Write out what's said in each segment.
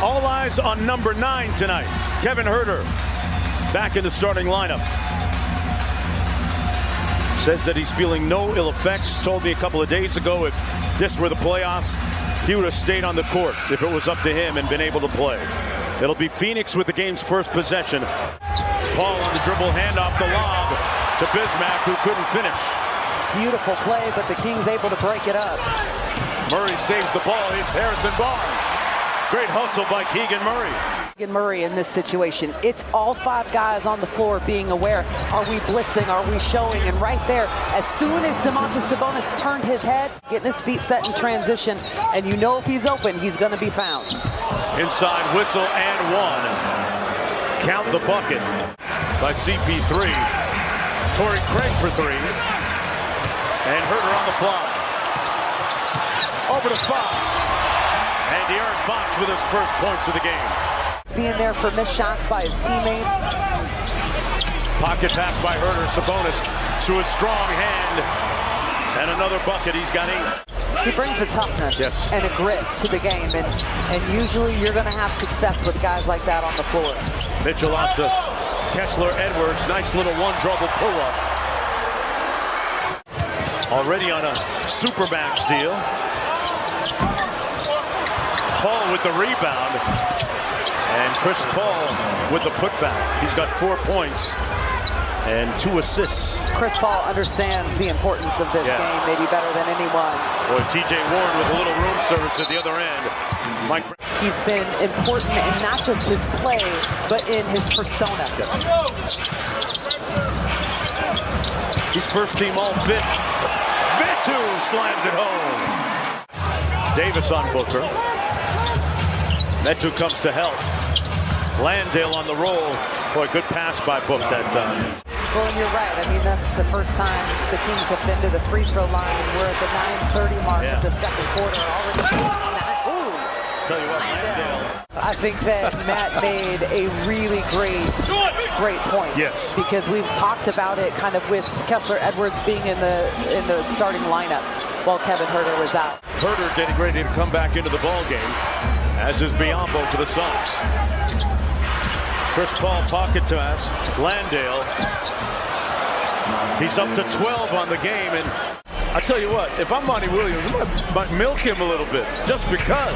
All eyes on number 9 tonight. Kevin Huerter back in the starting lineup. Says that he's feeling no ill effects. Told me a couple of days ago if this were the playoffs, he would have stayed on the court if it was up to him and been able to play. It'll be Phoenix with the game's first possession. Paul on the dribble, hand off the lob to Bismack, who couldn't finish. Beautiful play, but the Kings able to break it up. Murray saves the ball, hits Harrison Barnes. Great hustle by Keegan Murray. Keegan Murray in this situation, it's all 5 guys on the floor being aware. Are we blitzing? Are we showing? And right there, as soon as Domantas Sabonis turned his head, getting his feet set in transition, and you know if he's open, he's going to be found. Inside whistle and 1. Count the bucket by CP3. Torrey Craig for 3. And Huerter on the fly. Over to Fox. And De'Aaron Fox with his first points of the game. Being there for missed shots by his teammates. Pocket pass by Huerter. Sabonis to a strong hand. And another bucket. He's got 8. He brings a toughness and a grit to the game. And usually you're going to have success with guys like that on the floor. Mitchell out to Kessler Edwards. Nice little one-dribble pull-up. Already on a supermax deal. Paul with the rebound. And Chris Paul with the putback. He's got 4 points and 2 assists. Chris Paul understands the importance of this game maybe better than anyone. Boy, TJ Warren with a little room service at the other end. He's been important in not just his play, but in his persona. He's first team all fit. Vitu slams it home. Davis on Booker. Metu comes to help. Landale on the roll. Boy, good pass by Book that time. Well, and you're right. I mean, that's the first time the Kings have been to the free throw line. And we're at the 9:30 mark of the second quarter. Already. Ooh. Tell you what, Landale. I think that Matt made a really great point. Yes. Because we've talked about it kind of with Kessler Edwards being in the starting lineup while Kevin Huerter was out. Huerter getting ready to come back into the ball game, as is Biyombo for the Suns. Chris Paul pocket pass. Landale. He's up to 12 on the game, and I tell you what, if I'm Monty Williams, I might milk him a little bit, just because.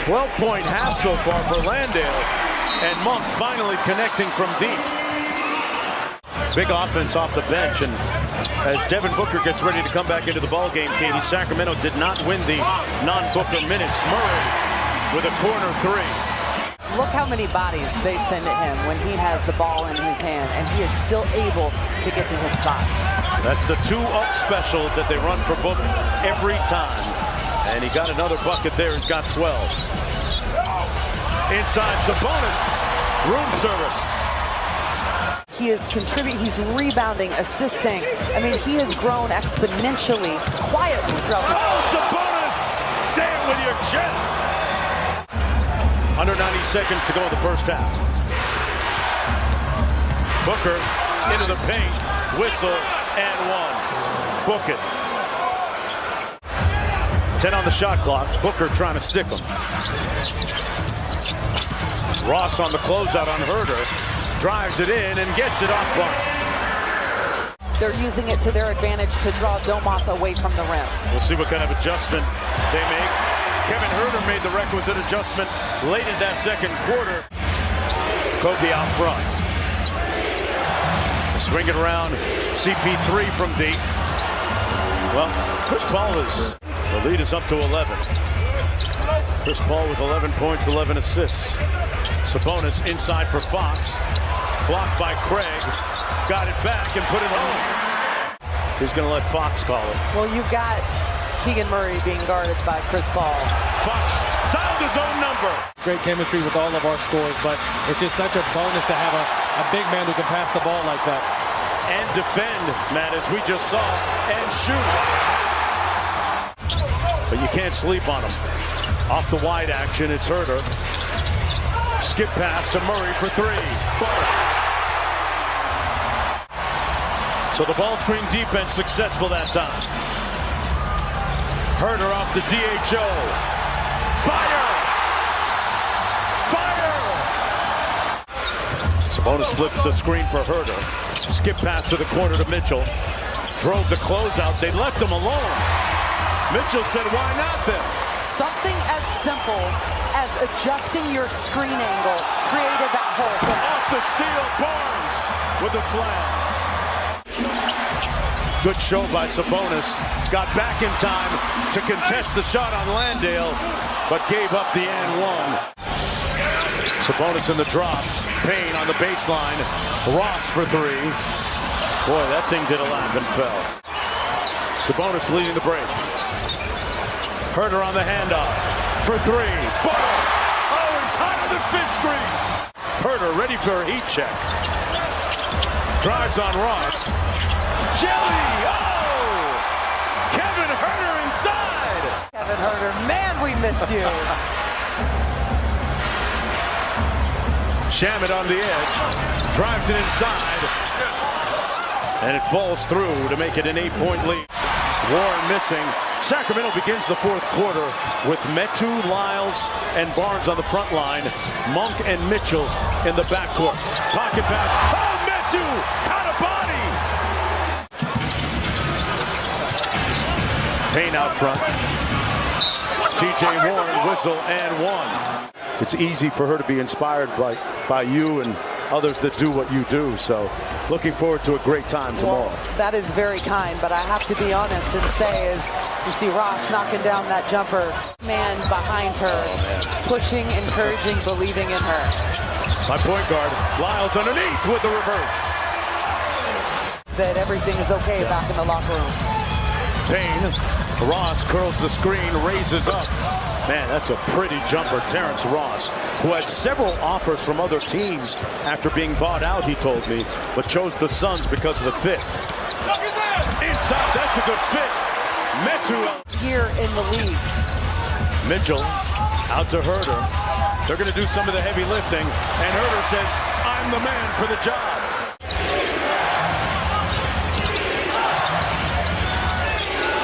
12-point half so far for Landale, and Monk finally connecting from deep. Big offense off the bench, and as Devin Booker gets ready to come back into the ball game, Katie, Sacramento did not win the non-Booker minutes. Murray with a corner 3. Look how many bodies they send at him when he has the ball in his hand, and he is still able to get to his spots. That's the 2-up special that they run for Book every time. And he got another bucket there. He's got 12. Inside Sabonis, room service. He is contributing, he's rebounding, assisting. I mean, he has grown exponentially, quietly throughout the Sabonis! Say it with your chest! Under 90 seconds to go in the first half. Booker into the paint, whistle, and 1. Book it. 10 on the shot clock. Booker trying to stick him. Ross on the closeout on Huerter. Drives it in and gets it off bump. They're using it to their advantage to draw Domas away from the rim. We'll see what kind of adjustment they make. Kevin Huerter made the requisite adjustment late in that second quarter. Kobe out front. Swing it around. CP3 from deep. Well, Chris Paul is, the lead is up to 11. Chris Paul with 11 points, 11 assists. Sabonis inside for Fox. Blocked by Craig. Got it back and put it home. He's going to let Fox call it. Well, you've got Keegan Murray being guarded by Chris Paul. Fox dialed his own number. Great chemistry with all of our scores, but it's just such a bonus to have a big man who can pass the ball like that. And defend, Matt, as we just saw, and shoot. But you can't sleep on him. Off the wide action, it's Huerter. Skip pass to Murray for 3. So the ball screen defense successful that time. Huerter off the DHO. Fire! Bonus flips the screen for Herter. Skip pass to the corner to Mitchell. Drove the closeout. They left him alone. Mitchell said, why not then? Something as simple as adjusting your screen angle created that hole. Off the steal, Barnes with a slam. Good show by Sabonis. Got back in time to contest the shot on Landale, but gave up the and one. Sabonis in the drop. Payne on the baseline. Ross for three. Boy, that thing did a lap and fell. Sabonis leading the break. Herter on the handoff for three. Butter. Oh, he's hotter than fish grease. Herter ready for a heat check. Drives on Ross. Jelly. Oh! Kevin Herter inside. Kevin Herter, man, we missed you. Shamet on the edge. Drives it inside. And it falls through to make it an 8-point lead. Warren missing. Sacramento begins the fourth quarter with Metu, Lyles, and Barnes on the front line. Monk and Mitchell in the backcourt. Pocket pass. Oh, Metu! Caught a body! Payne out front. TJ Warren, whistle, and one. It's easy for her to be inspired by you and others that do what you do. So looking forward to a great time tomorrow. Well, that is very kind, but I have to be honest and say is you see Ross knocking down that jumper. Man behind her, pushing, encouraging, believing in her. My point guard, Lyles underneath with the reverse. That everything is okay back in the locker room. Payne, Ross curls the screen, raises up. Man, that's a pretty jumper. Terrence Ross, who had several offers from other teams after being bought out, he told me, but chose the Suns because of the fit. Inside, that's a good fit. Metu Here in the league. Mitchell out to Herter. They're going to do some of the heavy lifting, and Herter says, I'm the man for the job.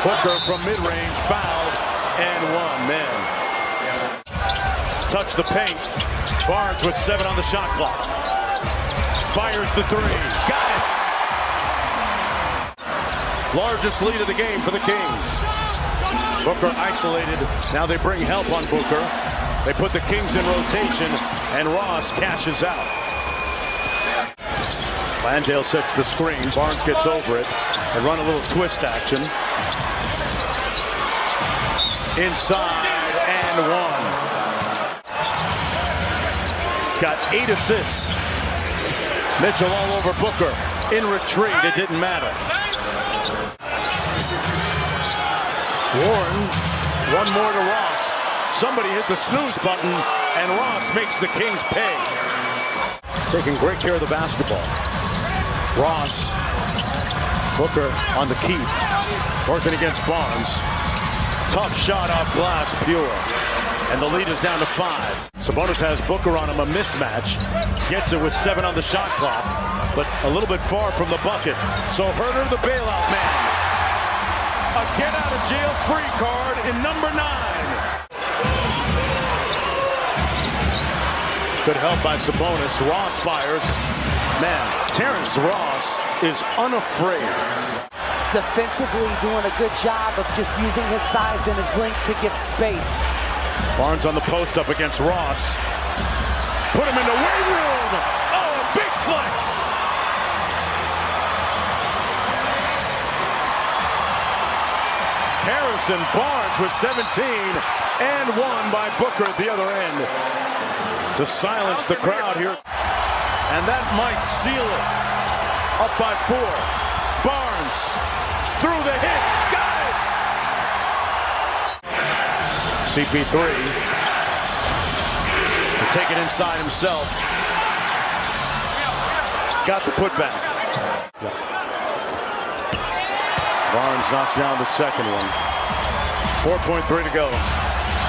Booker from mid-range, fouled, and one. Man. Touch the paint. Barnes with 7 on the shot clock. Fires the three. Got it. Largest lead of the game for the Kings. Booker isolated. Now they bring help on Booker. They put the Kings in rotation, and Ross cashes out. Landale sets the screen. Barnes gets over it and run a little twist action. Inside and one. He's got 8 assists. Mitchell all over Booker. In retreat, it didn't matter. Warren, one more to Ross. Somebody hit the snooze button, and Ross makes the Kings pay. Taking great care of the basketball. Ross, Booker on the keep, working against Barnes. Tough shot off glass, pure. And the lead is down to 5. Sabonis has Booker on him, a mismatch. Gets it with 7 on the shot clock, but a little bit far from the bucket. So Herter, the bailout man. A get-out-of-jail-free card in number 9. Good help by Sabonis. Ross fires. Man, Terrence Ross is unafraid. Defensively doing a good job of just using his size and his length to give space. Barnes on the post up against Ross. Put him in the weight room. Oh, a big flex. Harrison Barnes with 17 and 1 by Booker at the other end to silence the crowd here. And that might seal it. Up by 4. Barnes through the hits. Got it. CP3 to take it inside himself. Got the putback. Barnes knocks down the second one. 4.3 to go.